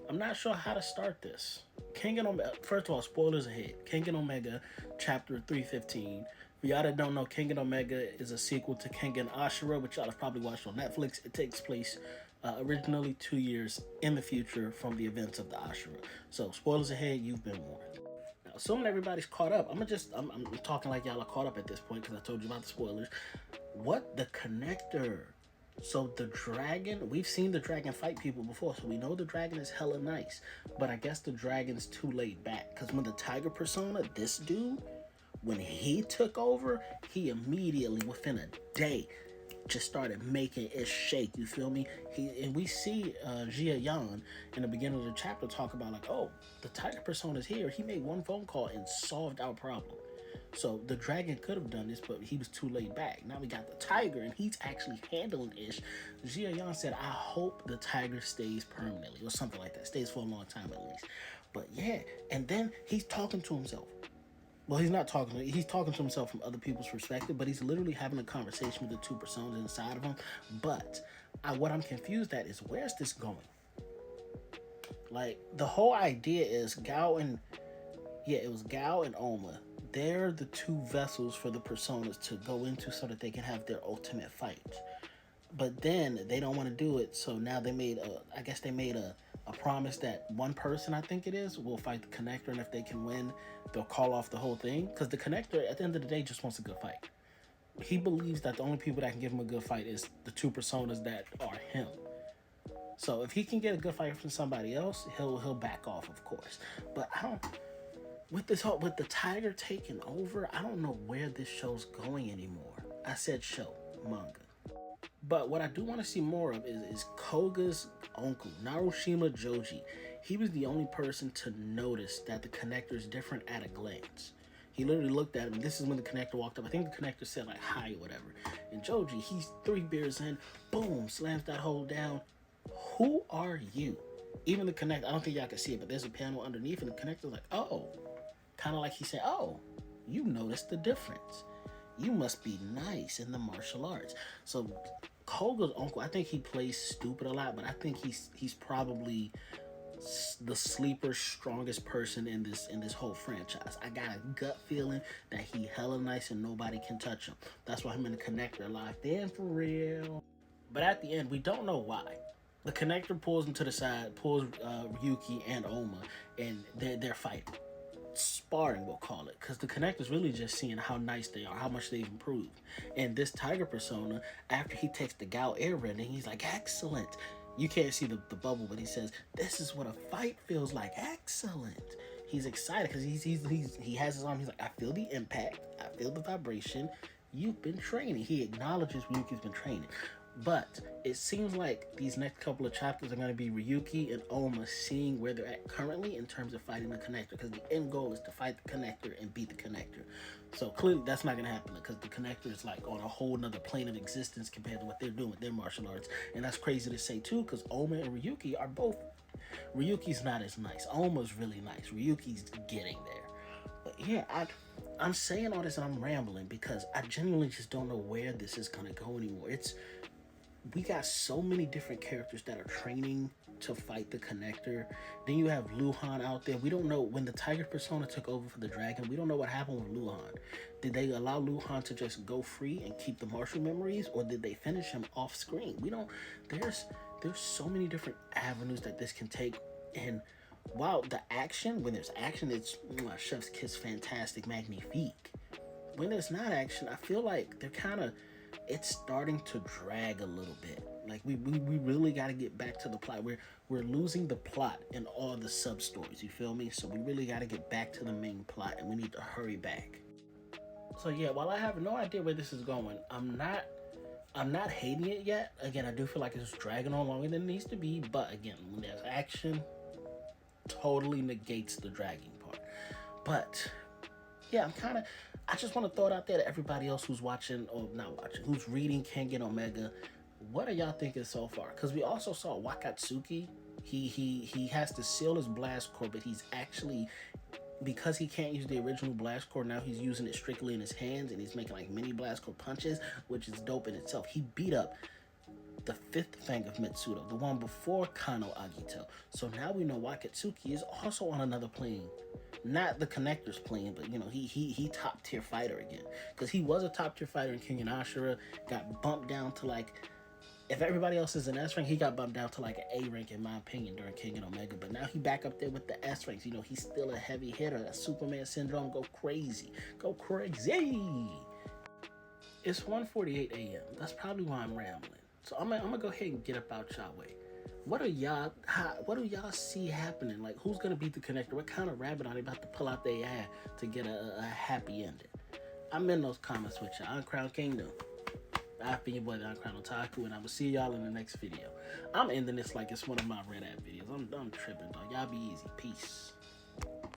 I'm not sure how to start this. Kengan Omega, first of all, spoilers ahead. Kengan Omega Chapter 315. For y'all that don't know, Kengan Omega is a sequel to Kengan Ashura, which y'all have probably watched on Netflix. It takes place originally 2 years in the future from the events of the Ashura. So, spoilers ahead, you've been warned. Now, assuming everybody's caught up, I'm talking like y'all are caught up at this point because I told you about the spoilers. What? The connector. So the dragon, we've seen the dragon fight people before, so we know the dragon is hella nice. But I guess the dragon's too laid back, because when the tiger persona, this dude, when he took over, he immediately, within a day, just started making it shake. You feel me? And we see Jia Yan in the beginning of the chapter talk about like, oh, the tiger persona's here. He made one phone call and solved our problem. So the dragon could have done this, but he was too laid back. Now we got the tiger, and he's actually handling ish. Jia Yan said, I hope the tiger stays permanently, or something like that. Stays for a long time at least. But yeah, and then he's talking to himself. Well, he's not talking. He's talking to himself from other people's perspective, but he's literally having a conversation with the two personas inside of him. But what I'm confused at is, where's this going? Like, the whole idea is Gao and... Yeah, it was Gao and Oma. They're the two vessels for the personas to go into so that they can have their ultimate fight. But then they don't want to do it, so now they made a promise that one person, I think it is, will fight the connector, and if they can win, they'll call off the whole thing. Because the connector, at the end of the day, just wants a good fight. He believes that the only people that can give him a good fight is the two personas that are him. So if he can get a good fight from somebody else, he'll back off, of course. But I don't... With the tiger taking over, I don't know where this show's going anymore. I said show, manga. But what I do want to see more of is Koga's uncle, Narushima Joji. He was the only person to notice that the connector is different at a glance. He literally looked at him. This is when the connector walked up. I think the connector said like hi or whatever. And Joji, he's 3 beers in, boom, slams that hole down. Who are you? Even the connector, I don't think y'all can see it, but there's a panel underneath, and the connector's like, oh. Kind of like he said, oh, you noticed the difference. You must be nice in the martial arts. So Koga's uncle, I think he plays stupid a lot, but I think he's probably the sleeper strongest person in this whole franchise. I got a gut feeling that he hella nice and nobody can touch him. That's why him and the connector are locked in for real. But at the end, we don't know why. The connector pulls him to the side, pulls Ryuki and Oma, and they're fighting. Sparring, we'll call it, because the connector's really just seeing how nice they are, how much they've improved. And this tiger persona, after he takes the Gao airbending, he's like, excellent. You can't see the bubble, but he says, this is what a fight feels like. Excellent. He's excited because he has his arm. He's like, I feel the impact. I feel the vibration. You've been training. He acknowledges Ryuki's been training. But it seems like these next couple of chapters are going to be Ryuki and Oma seeing where they're at currently in terms of fighting the connector, because the end goal is to fight the connector and beat the connector. So clearly that's not going to happen, because the connector is like on a whole nother plane of existence compared to what they're doing with their martial arts. And that's crazy to say too, because Oma and Ryuki are both... Ryuki's not as nice. Oma's really nice. Ryuki's getting there. But yeah, I'm saying all this and I'm rambling because I genuinely just don't know where this is going to go anymore. We got so many different characters that are training to fight the connector. Then you have Luhan out there. We don't know when the tiger persona took over for the dragon. We don't know what happened with Luhan. Did they allow Luhan to just go free and keep the martial memories, or did they finish him off screen? We don't... There's so many different avenues that this can take. And wow, the action, when there's action, it's chef's kiss, fantastic, magnifique. When there's not action, I feel like they're kind of... It's starting to drag a little bit. Like we really got to get back to the plot. We're losing the plot in all the sub stories. You feel me? So we really got to get back to the main plot, and we need to hurry back. So yeah, while I have no idea where this is going, I'm not hating it yet. Again, I do feel like it's dragging on longer than it needs to be. But again, when there's action, totally negates the dragging part. But yeah, I just want to throw it out there to everybody else who's watching, or not watching, who's reading Kengan Omega. What are y'all thinking so far? Because we also saw Wakatsuki. He has to seal his blast core, but he's actually, because he can't use the original blast core, now he's using it strictly in his hands, and he's making like mini blast core punches, which is dope in itself. He beat up the fifth Fang of Mitsudo, the one before Kano Agito. So now we know Wakatsuki is also on another plane. Not the connector's plane, but you know, he top tier fighter again. Because he was a top tier fighter in Kengan Ashura, got bumped down to like, if everybody else is an S rank, he got bumped down to like an A rank in my opinion during Kengan Omega. But now he back up there with the S ranks. You know, he's still a heavy hitter. That Superman syndrome, go crazy. Go crazy. It's 1:48 a.m. That's probably why I'm rambling. So I'm gonna go ahead and get up out y'all way. What do y'all see happening? Like, who's gonna beat the connector? What kind of rabbit are they about to pull out their ass to get a happy ending? I'm in those comments with y'all. Uncrowned Kingdom. I've been your boy, the Uncrowned Otaku, and I will see y'all in the next video. I'm ending this like it's one of my Red App videos. I'm tripping, dog. Y'all be easy. Peace.